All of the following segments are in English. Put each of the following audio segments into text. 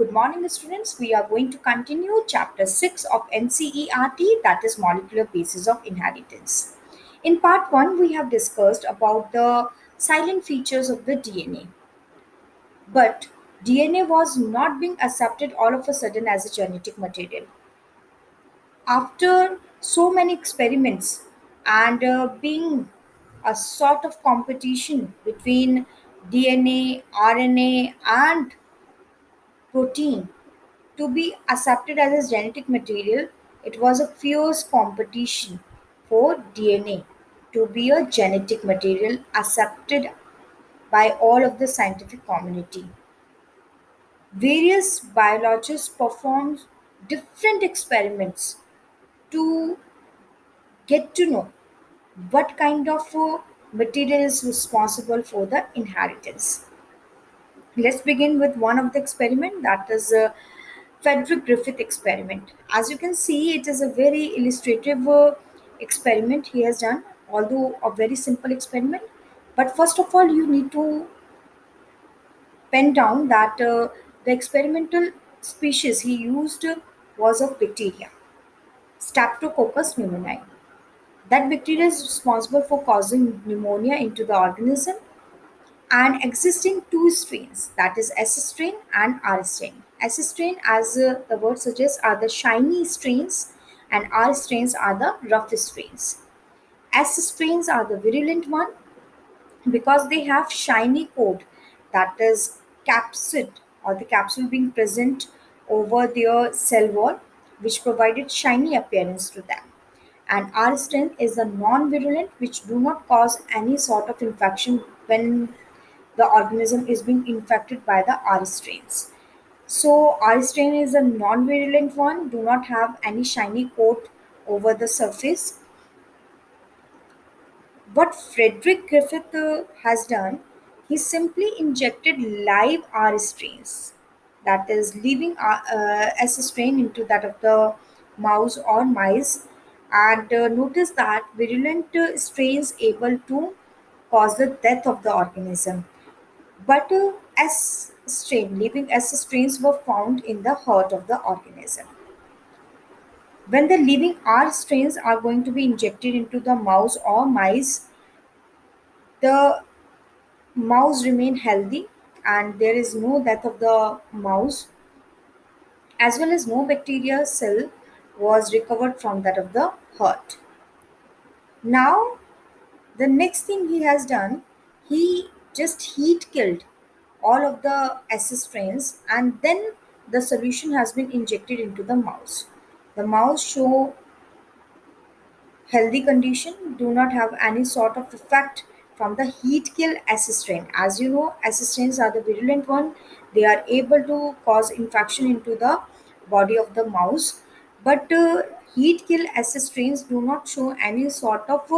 Good morning, students. We are going to continue chapter 6 of NCERT, that is Molecular Basis of Inheritance. In part 1, we have discussed about the silent features of the DNA. But DNA was not being accepted all of a sudden as a genetic material. After so many experiments and being a sort of competition between DNA, RNA, and protein, to be accepted as a genetic material, it was a fierce competition for DNA to be a genetic material accepted by all of the scientific community. Various biologists performed different experiments to get to know what kind of material is responsible for the inheritance. Let's begin with one of the experiment, that is Frederick Griffith experiment. As you can see, it is a very illustrative experiment he has done, although a very simple experiment. But first of all, you need to pen down that the experimental species he used was of bacteria, Streptococcus pneumoniae. That bacteria is responsible for causing pneumonia into the organism and existing two strains, that is S strain and R strain. S strain, as the word suggests, are the shiny strains and R strains are the rough strains. S strains are the virulent one because they have shiny coat, that is capsid or the capsule being present over their cell wall, which provided shiny appearance to them. And R strain is the non-virulent, which do not cause any sort of infection when the organism is being infected by the R strains. So R strain is a non-virulent one, do not have any shiny coat over the surface. What Frederick Griffith has done, he simply injected live R strains, that is leaving S strain into that of the mouse or mice, and notice that virulent strains able to cause the death of the organism. But S strain, living S strains were found in the heart of the organism. When the living R strains are going to be injected into the mouse or mice, the mouse remain healthy and there is no death of the mouse, as well as no bacteria cell was recovered from that of the heart. Now, the next thing he has done, he just heat killed all of the S strains and then the solution has been injected into the mouse. The mouse show healthy condition, do not have any sort of effect from the heat kill S strain. As you know, S strains are the virulent one. They are able to cause infection into the body of the mouse. But heat kill S strains do not show any sort of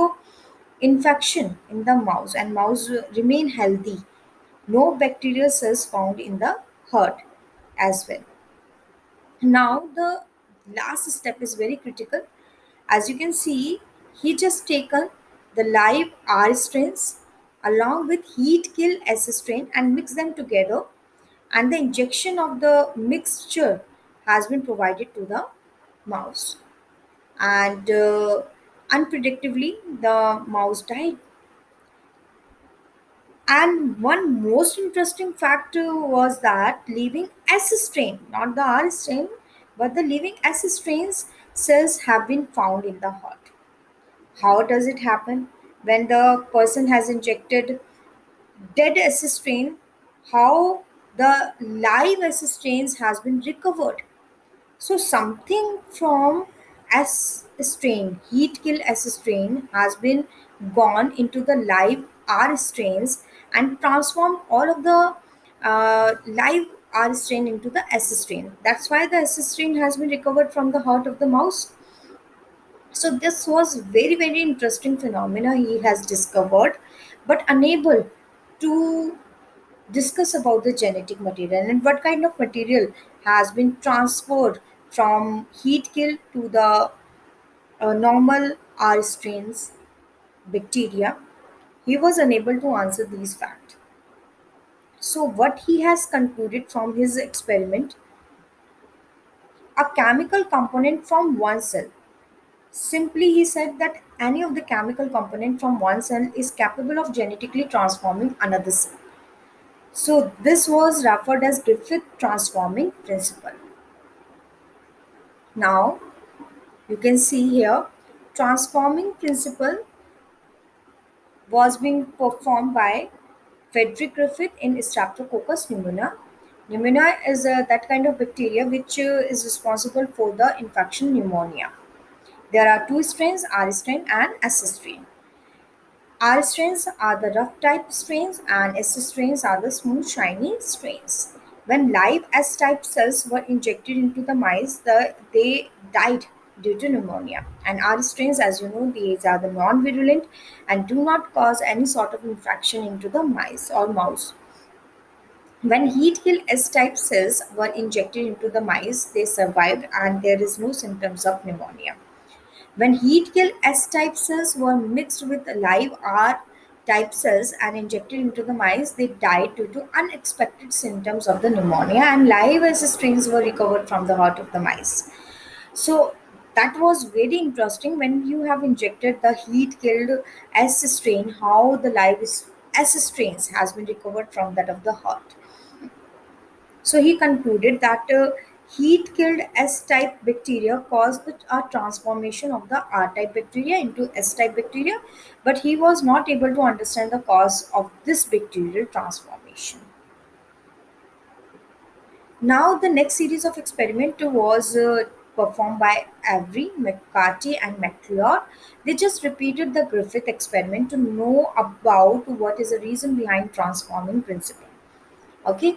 infection in the mouse and mouse remain healthy. No bacterial cells found in the heart as well. Now the last step is very critical. As you can see, he just taken the live R strains along with heat kill S strain and mix them together, and the injection of the mixture has been provided to the mouse, and unpredictably the mouse died. And one most interesting factor was that living S strain, not the R strain, but the living S strains cells have been found in the heart. How does it happen? When the person has injected dead S strain, how the live S strains has been recovered? So something from S strain, heat kill S strain, has been gone into the live R strains and transformed all of the live R strain into the S strain. That's why the S strain has been recovered from the heart of the mouse. So this was very interesting phenomena he has discovered, but unable to discuss about the genetic material and what kind of material has been transferred from heat kill to the normal R strains bacteria. He was unable to answer these facts. So what he has concluded from his experiment, a chemical component from one cell. Simply, he said that any of the chemical component from one cell is capable of genetically transforming another cell. So, this was referred as Griffith transforming principle. Now, you can see here, transforming principle was being performed by Frederick Griffith in Streptococcus pneumoniae. Pneumonia is that kind of bacteria which is responsible for the infection pneumonia. There are two strains, R strain and S strain. R strains are the rough type strains and S strains are the smooth shiny strains. When live S type cells were injected into the mice, they died due to pneumonia. And R strains, as you know, these are the non-virulent and do not cause any sort of infection into the mice or mouse. When heat kill S type cells were injected into the mice, they survived and there is no symptoms of pneumonia. When heat kill S type cells were mixed with live R type cells and injected into the mice, they died due to unexpected symptoms of the pneumonia, and live S strains were recovered from the heart of the mice. So that was very interesting when you have injected the heat killed S strain, how the live S strains has been recovered from that of the heart. So he concluded that heat killed S type bacteria caused a transformation of the R type bacteria into S type bacteria, but he was not able to understand the cause of this bacterial transformation. Now, the next series of experiment was performed by Avery, McCarthy, and McLeod. They just repeated the Griffith experiment to know about what is the reason behind transforming principle. Okay,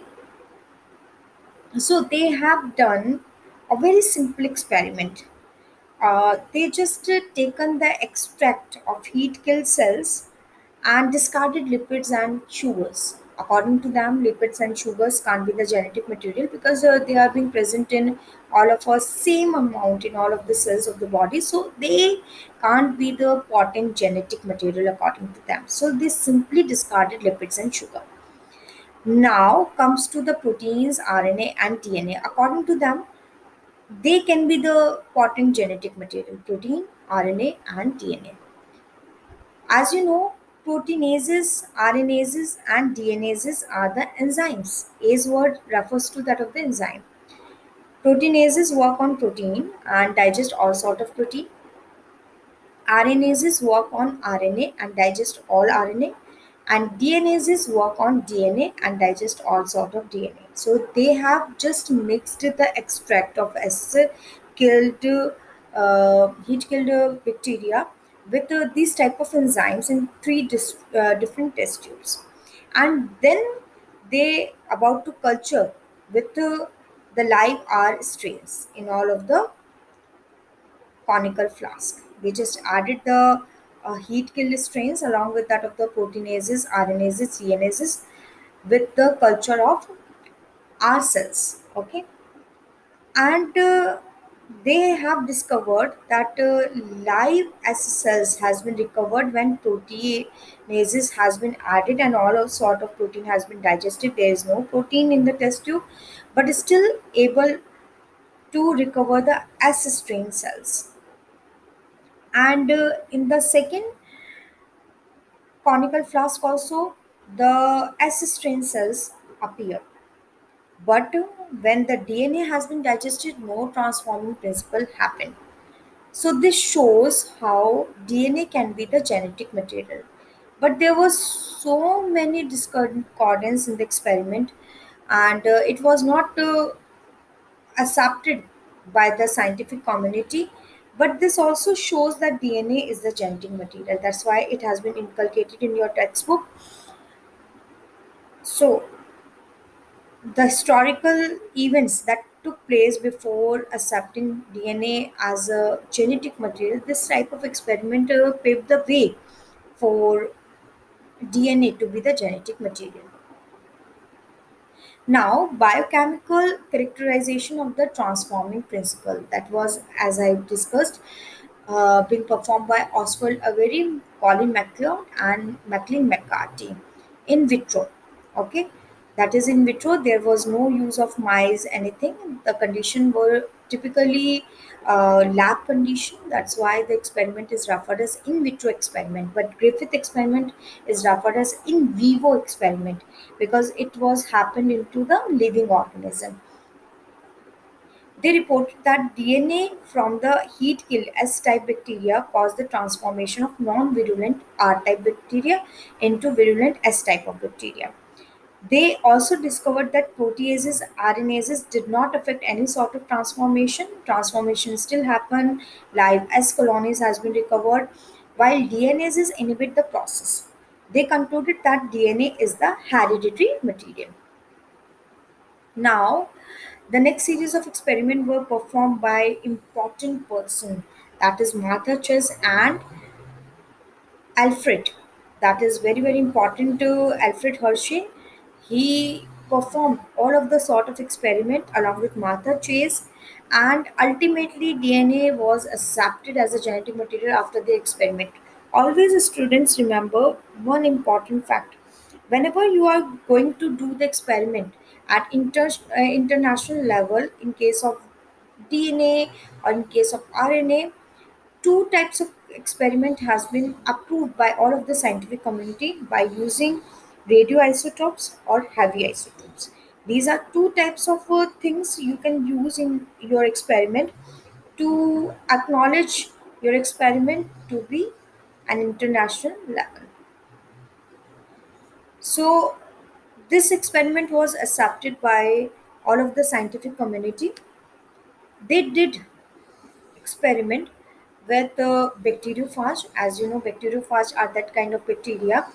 so they have done a very simple experiment. They just taken the extract of heat killed cells and discarded lipids and sugars. According to them, lipids and sugars can't be the genetic material because they are being present in all of us same amount in all of the cells of the body. So they can't be the potent genetic material according to them. So they simply discarded lipids and sugar. Now comes to the proteins, RNA, and DNA. According to them, they can be the potent genetic material: protein, RNA, and DNA. As you know, proteinases, RNases, and DNases are the enzymes. A's word refers to that of the enzyme. Proteinases work on protein and digest all sort of protein. RNases work on RNA and digest all RNA, and DNases work on DNA and digest all sort of DNA. So they have just mixed the extract of S killed heat killed bacteria with these type of enzymes in three different test tubes, and then they about to culture with the live R strains in all of the conical flask. They just added the heat killed strains along with that of the proteinases, RNases, CNases with the culture of R cells. Okay, and they have discovered that live S cells has been recovered when proteinases has been added and all of sort of protein has been digested. There is no protein in the test tube, but is still able to recover the S strain cells. And in the second conical flask also, the S strain cells appear. But when the DNA has been digested, no transforming principle happened. So this shows how DNA can be the genetic material. But there was so many discordance in the experiment, and it was not accepted by the scientific community. But this also shows that DNA is the genetic material. That's why it has been inculcated in your textbook. So, the historical events that took place before accepting DNA as a genetic material, this type of experiment paved the way for DNA to be the genetic material. Now, biochemical characterization of the transforming principle, that was, as I discussed, being performed by Oswald Avery, Colin MacLeod, and Maclean McCarthy in vitro. Okay, That is, in vitro, there was no use of mice, anything. The condition were typically lab condition. That's why the experiment is referred as in vitro experiment. But Griffith experiment is referred as in vivo experiment because it was happened into the living organism. They reported that DNA from the heat-killed S-type bacteria caused the transformation of non-virulent R-type bacteria into virulent S-type of bacteria. They also discovered that proteases, RNases did not affect any sort of transformation. Transformation still happen. Live S colonies has been recovered, while DNases inhibit the process. They concluded that DNA is the hereditary material. Now, the next series of experiments were performed by important person, that is Martha Chess and Alfred. That is very, very important to Alfred Hershey. He performed all of the sort of experiment along with Martha Chase, and ultimately DNA was accepted as a genetic material after the experiment. Always students remember one important fact. Whenever you are going to do the experiment at international level, in case of DNA or in case of RNA, two types of experiment has been approved by all of the scientific community by using radioisotopes or heavy isotopes. These are two types of things you can use in your experiment to acknowledge your experiment to be an international level. So this experiment was accepted by all of the scientific community. They did experiment with bacteriophage. As you know, bacteriophage are that kind of bacteria.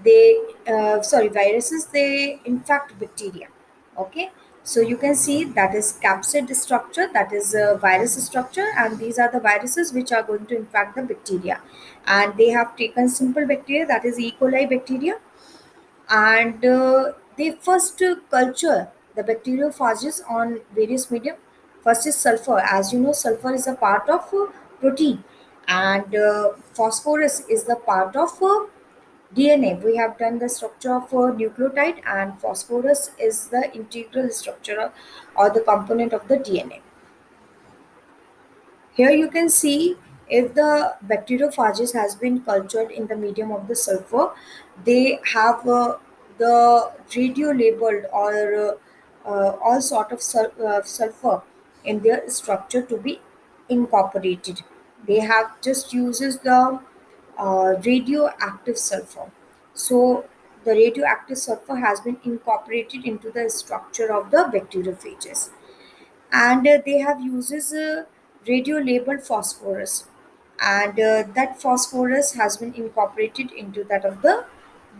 They, viruses. They infect bacteria. Okay, so you can see that is capsid structure, that is a virus structure, and these are the viruses which are going to infect the bacteria. And they have taken simple bacteria, that is E. coli bacteria, and they first culture the bacteriophages on various medium. First is sulfur. As you know, sulfur is a part of protein, and phosphorus is the part of DNA. We have done the structure of nucleotide, and phosphorus is the integral structure or the component of the DNA. Here you can see if the bacteriophages has been cultured in the medium of the sulfur, they have the radio labeled or all sort of sulfur in their structure to be incorporated. They have just uses the radioactive sulfur. So the radioactive sulfur has been incorporated into the structure of the bacteriophages, and they have uses radio labeled phosphorus, and that phosphorus has been incorporated into that of the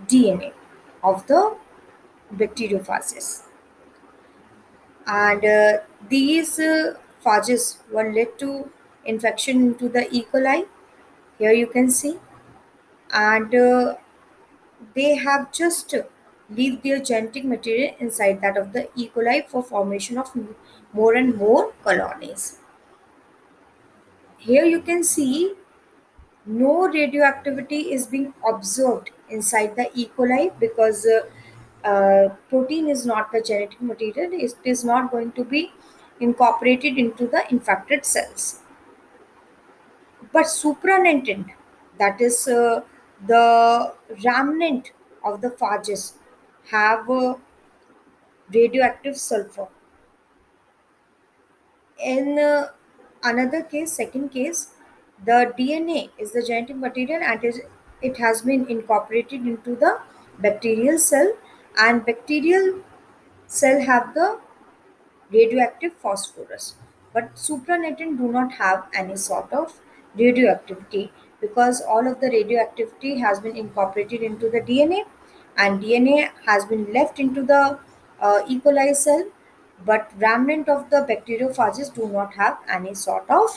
DNA of the bacteriophages, and these phages were led to infection into the E. coli. Here you can see, and they have just leave their genetic material inside that of the E. coli for formation of more and more colonies. Here you can see no radioactivity is being observed inside the E. coli because protein is not the genetic material. It is not going to be incorporated into the infected cells. But supranatant, that is the remnant of the phages, have radioactive sulfur. In another case, second case, the DNA is the genetic material, and it has been incorporated into the bacterial cell, and bacterial cell have the radioactive phosphorus. But supranatant do not have any sort of radioactivity because all of the radioactivity has been incorporated into the DNA, and DNA has been left into the E. coli cell, but remnant of the bacteriophages do not have any sort of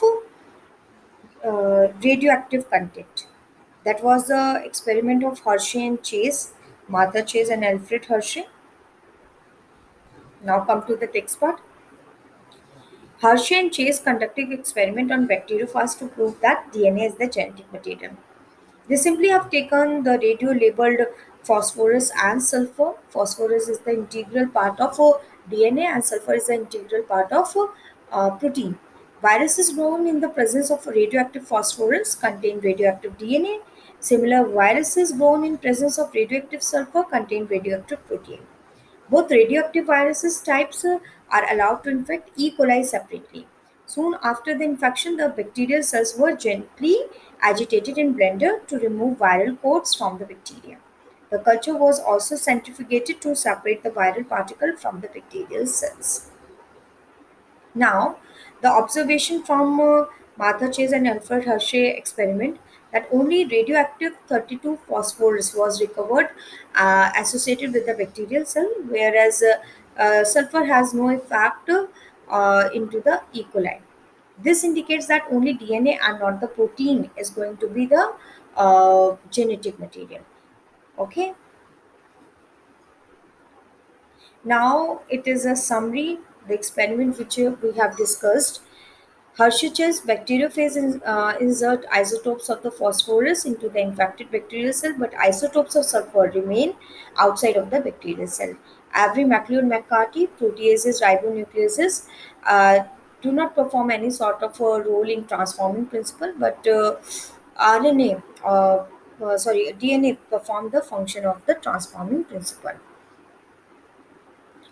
radioactive content. That was the experiment of Hershey and Chase, Martha Chase and Alfred Hershey. Now come to the text part. Hershey and Chase conducted experiment on bacteriophages to prove that DNA is the genetic material. They simply have taken the radio labeled phosphorus and sulfur. Phosphorus is the integral part of DNA, and sulfur is the integral part of protein. Viruses grown in the presence of radioactive phosphorus contain radioactive DNA. Similar viruses grown in presence of radioactive sulfur contain radioactive protein. Both radioactive viruses types are allowed to infect E. coli separately. Soon after the infection, the bacterial cells were gently agitated in blender to remove viral coats from the bacteria. The culture was also centrifugated to separate the viral particle from the bacterial cells. Now, the observation from Martha Chase and Alfred Hershey experiment that only radioactive 32 phosphorus was recovered associated with the bacterial cell, whereas sulfur has no effect into the E. coli. This indicates that only DNA and not the protein is going to be the genetic material. Okay, now it is a summary, the experiment which we have discussed. Hershey's bacteriophage insert isotopes of the phosphorus into the infected bacterial cell, but isotopes of sulfur remain outside of the bacterial cell. Every McLeod-McCarthy proteases, ribonucleases do not perform any sort of a role in transforming principle, but DNA perform the function of the transforming principle.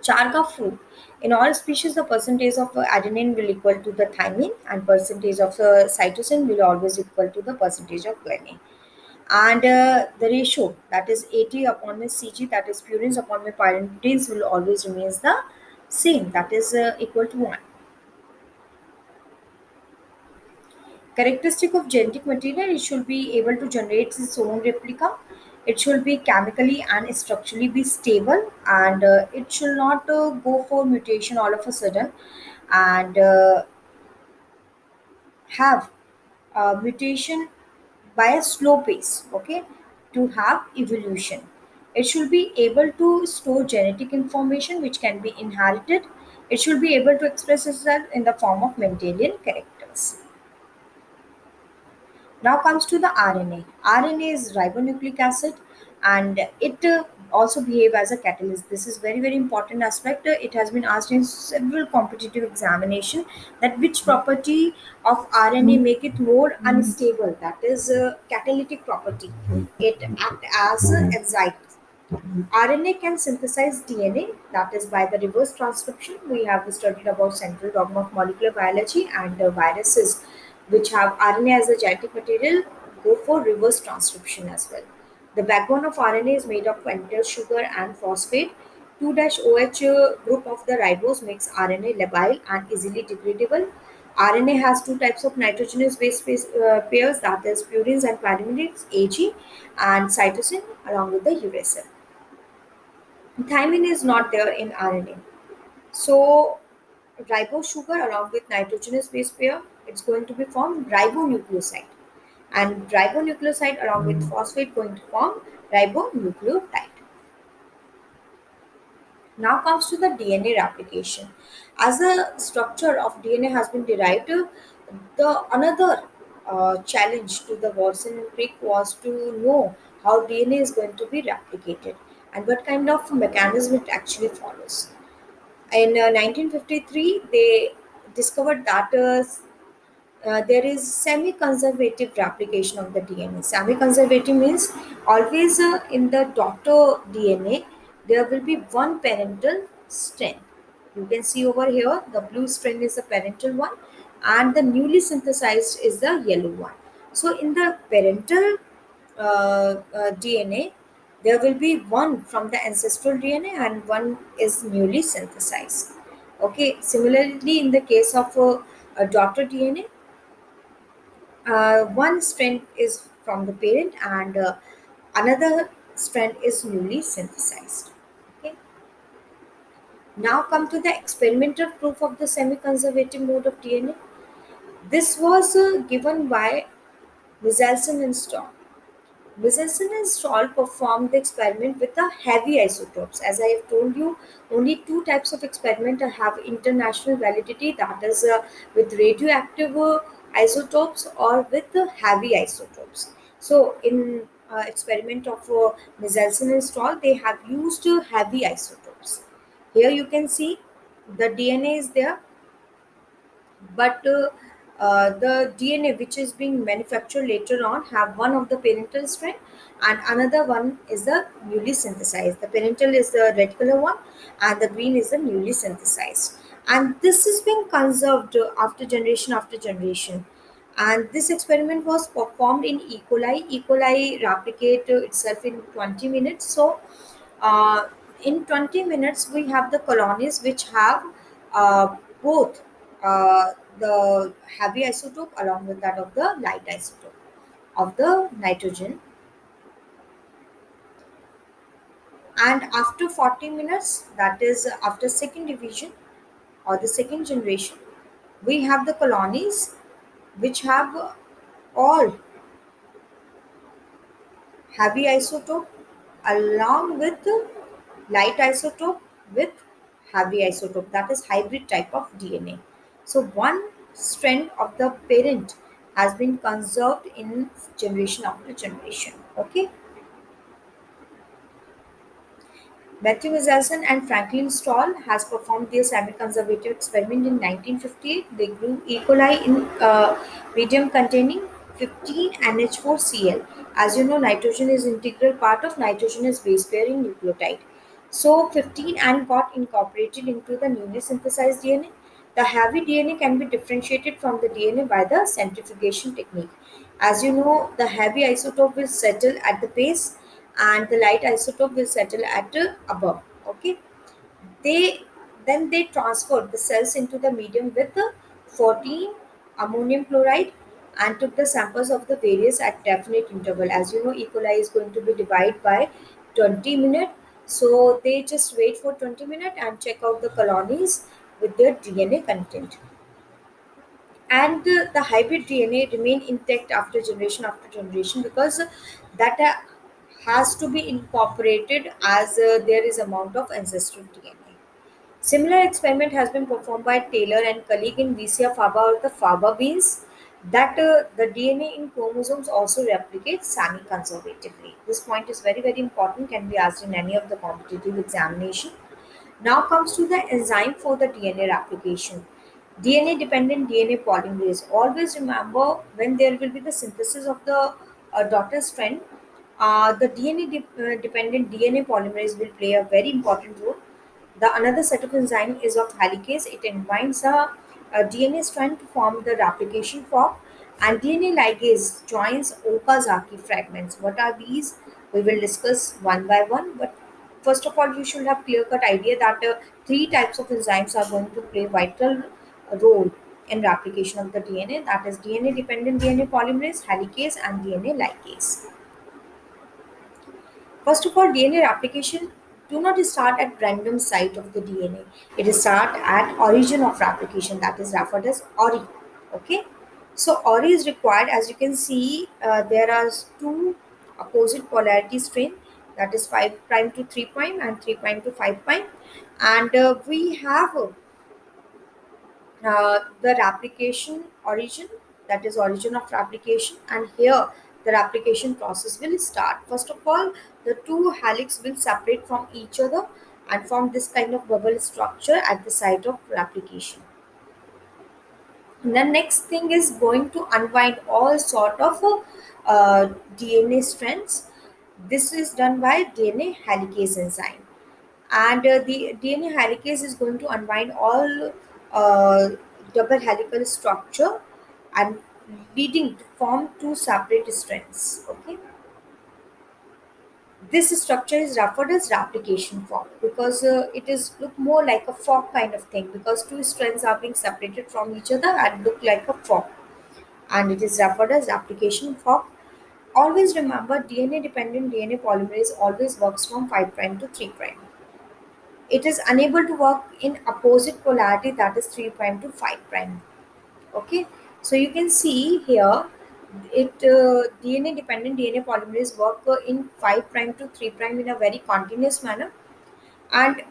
Charga fruit. In all species, the percentage of adenine will equal to the thymine, and percentage of cytosine will always equal to the percentage of guanine. And the ratio, that is AT upon my CG, that is purines upon my pyridines, will always remains the same, that is equal to 1. Characteristic of genetic material, it should be able to generate its own replica. It should be chemically and structurally be stable, and it should not go for mutation all of a sudden, and have mutation by a slow pace. Okay, to have evolution, it should be able to store genetic information which can be inherited. It should be able to express itself in the form of Mendelian characters. Now comes to the RNA. RNA is ribonucleic acid, and it also behave as a catalyst. This is very important aspect. It has been asked in several competitive examination that which property of RNA make it more unstable. That is catalytic property. It act as enzyme. RNA can synthesize DNA, that is by the reverse transcription. We have studied about central dogma of molecular biology, and viruses which have RNA as a genetic material go for reverse transcription as well. The backbone of RNA is made of pentose sugar and phosphate. 2-OH group of the ribose makes RNA labile and easily degradable. RNA has two types of nitrogenous base pairs, that is purines and pyrimidines, AG, and cytosine along with the uracil. Thymine is not there in RNA. So ribose sugar along with nitrogenous base pair, it's going to be formed ribonucleoside. And ribonucleoside along with phosphate going to form ribonucleotide. Now comes to the DNA replication. As the structure of DNA has been derived, the another challenge to the Watson and Crick was to know how DNA is going to be replicated and what kind of mechanism it actually follows. In 1953, they discovered that there is semi-conservative replication of the DNA. Semi-conservative means always in the daughter DNA there will be one parental strand. You can see over here the blue strand is the parental one, and the newly synthesized is the yellow one. So in the parental DNA, there will be one from the ancestral DNA and one is newly synthesized. Okay. Similarly, in the case of a daughter DNA, one strand is from the parent and another strand is newly synthesized. Okay. Now come to the experimental proof of the semi-conservative mode of DNA. This was given by Michelson and Storm. Michelson and Stoll performed the experiment with the heavy isotopes. As I have told you, only two types of experiment have international validity, that is with radioactive isotopes or with the heavy isotopes. So in experiment of Michelson and Stoll, they have used heavy isotopes. Here you can see the DNA is there, but the DNA which is being manufactured later on have one of the parental strand, and another one is the newly synthesized. The parental is the red color one, and the green is the newly synthesized. And this is being conserved after generation. And this experiment was performed in E. coli. E. coli replicate itself in 20 minutes. So uh, in 20 minutes, we have the colonies which have both the heavy isotope along with that of the light isotope of the nitrogen. And after 40 minutes, that is after second division or the second generation, we have the colonies which have all heavy isotope along with light isotope with heavy isotope, that is hybrid type of DNA. So one strand of the parent has been conserved in generation after generation. Okay. Matthew Michelson and Franklin Stoll has performed their semi-conservative experiment in 1958. They grew E. coli in medium containing 15 NH4Cl. As you know, nitrogen is integral part of nitrogenous base pairing nucleotide. So 15 and got incorporated into the newly synthesized DNA. The heavy DNA can be differentiated from the DNA by the centrifugation technique. As you know, the heavy isotope will settle at the base and the light isotope will settle at above. Okay, they then they transferred the cells into the medium with the 14 ammonium chloride and took the samples of the various at definite interval. As you know, E. coli is going to be divided by 20 minutes, so they just wait for 20 minutes and check out the colonies with their DNA content. And the hybrid DNA remain intact after generation because that has to be incorporated as there is amount of ancestral DNA. Similar experiment has been performed by Taylor and colleague in Vicia faba or the faba beans, that the DNA in chromosomes also replicates semi-conservatively. This point is very very important, can be asked in any of the competitive examination. Now comes to the enzyme for the DNA replication. DNA dependent DNA polymerase. Always remember, when there will be the synthesis of the daughter strand, the dependent DNA polymerase will play a very important role. The another set of enzyme is of helicase. It binds a DNA strand to form the replication fork, and DNA ligase joins Okazaki fragments. What are these? We will discuss one by one. But first of all, you should have clear-cut idea that three types of enzymes are going to play vital role in replication of the DNA. That is DNA-dependent DNA polymerase, helicase, and DNA ligase. First of all, DNA replication do not start at random site of the DNA. It start at origin of replication, that is referred as ORI. Okay. So ORI is required. As you can see, there are two opposite polarity strain, that is 5 prime to 3 prime and 3 prime to 5 prime, and we have the replication origin, that is origin of replication, and here the replication process will start. First of all, the two helix will separate from each other and form this kind of bubble structure at the site of replication. And the next thing is going to unwind all sort of DNA strands. This is done by DNA helicase enzyme, and the DNA helicase is going to unwind all uh, double helical structure and leading to form two separate strands. Okay, this structure is referred as replication fork because it is look more like a fork kind of thing, because two strands are being separated from each other and look like a fork, and it is referred as replication fork. Always remember, DNA dependent DNA polymerase always works from 5 prime to 3 prime. It is unable to work in opposite polarity, that is 3 prime to 5 prime. Okay, so you can see here it DNA dependent DNA polymerase work in 5 prime to 3 prime in a very continuous manner, and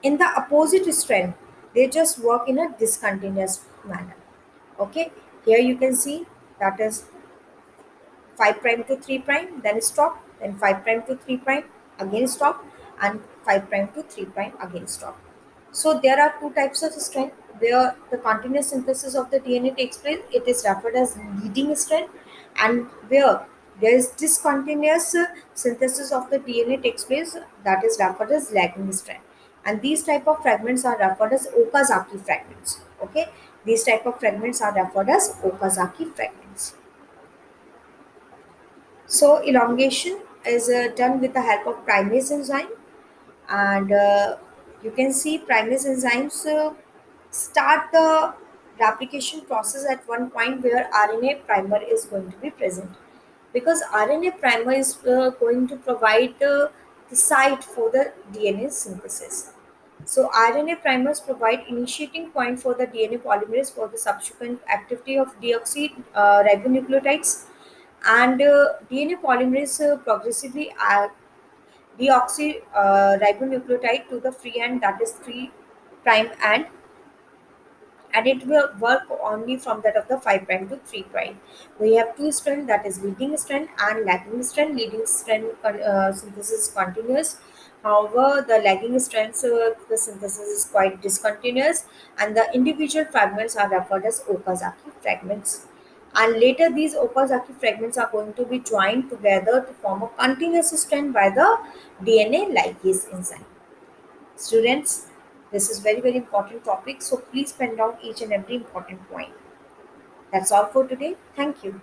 in the opposite strand they just work in a discontinuous manner. Okay, here you can see that is 5 prime to 3 prime, then stop, then 5 prime to 3 prime again stop, and 5 prime to 3 prime again stop. So there are two types of strand where the continuous synthesis of the DNA takes place. It is referred as leading strand, and where there is discontinuous synthesis of the DNA takes place, that is referred as lagging strand. And these type of fragments are referred as Okazaki fragments. Okay, these type of fragments are referred as Okazaki fragments. So elongation is done with the help of primase enzyme, and you can see primase enzymes start the replication process at one point where RNA primer is going to be present, because RNA primer is going to provide the site for the DNA synthesis. So RNA primers provide initiating point for the DNA polymerase for the subsequent activity of deoxy ribonucleotides, and DNA polymerase progressively deoxy ribonucleotide to the free end, that is 3 prime end, and it will work only from that of the 5 prime to 3 prime. We have two strand, that is leading strand and lagging strand. Leading strand synthesis is continuous. However, the lagging strands, the synthesis is quite discontinuous, and the individual fragments are referred as Okazaki fragments. And later, these Okazaki fragments are going to be joined together to form a continuous strand by the DNA ligase enzyme. Students, this is very important topic, so please pen down each and every important point. That's all for today. Thank you.